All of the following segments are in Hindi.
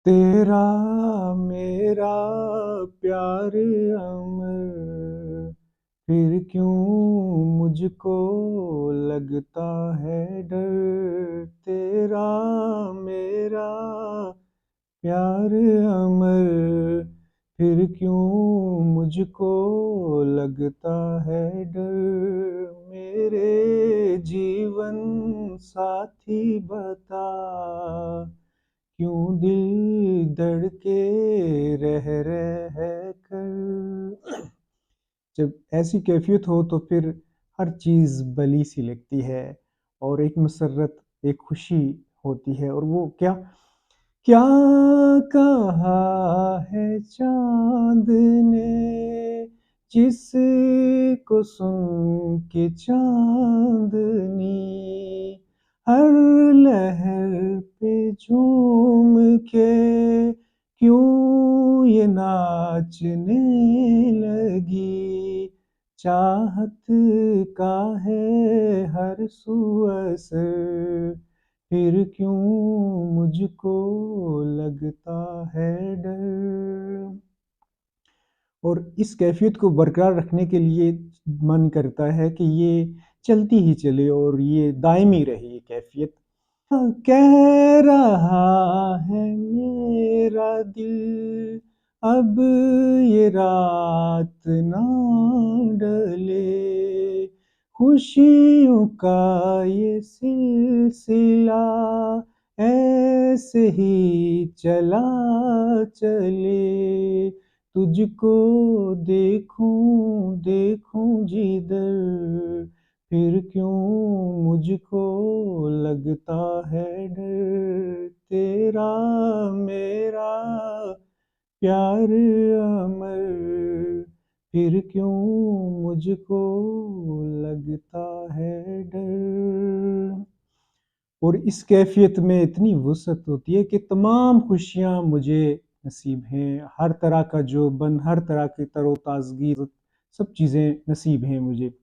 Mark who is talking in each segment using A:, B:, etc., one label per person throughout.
A: तेरा मेरा प्यार अमर, फिर क्यों मुझको लगता है डर। तेरा मेरा प्यार अमर, फिर क्यों मुझको लगता है डर। मेरे जीवन साथी बता, क्यों दिल धड़के रह कर। जब ऐसी कैफियत हो तो फिर हर चीज़ भली सी लगती है, और एक मसरत, एक खुशी होती है। और वो क्या क्या कहा है चाँद ने, जिसको सुन के चाँदनी हर लहर पे झूम के क्यों ये नाचने लगी। चाहत का है हर सू असर, फिर क्यों मुझको लगता है डर। और इस कैफियत को बरकरार रखने के लिए मन करता है कि ये चलती ही चले और ये दायमी रहे ये कैफियत। कह रहा है मेरा दिल, अब ये रात ना ढले। खुशियों का ये सिलसिला ऐसे ही चला चले। तुझको देखूं देखूं जिधर, फिर क्यों मुझको लगता है डर। तेरा मेरा प्यार अमर, फिर क्यों मुझको लगता है डर। और इस कैफियत में इतनी वुसअत होती है कि तमाम खुशियाँ मुझे नसीब हैं। हर तरह का जोबन, हर तरह की तरोताज़गी, सब चीज़ें नसीब हैं मुझे।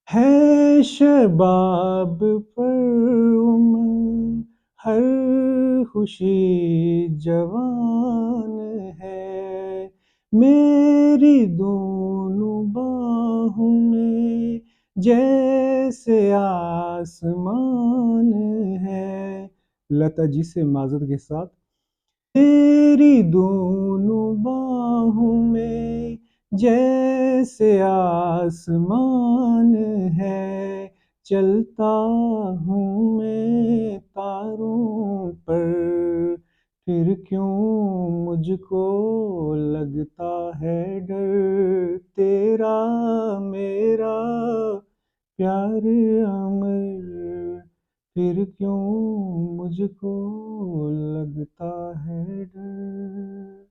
A: है शबाब पर उमंग, हर खुशी जवान है। मेरी दोनों बाहों में जैसे आसमान है। लता जी से माजरत के साथ। मेरी दोनों बाहों में जैसे आसमान है। चलता हूँ मैं तारों पर, फिर क्यों मुझको लगता है डर। तेरा मेरा प्यार अमर, फिर क्यों मुझको लगता है डर।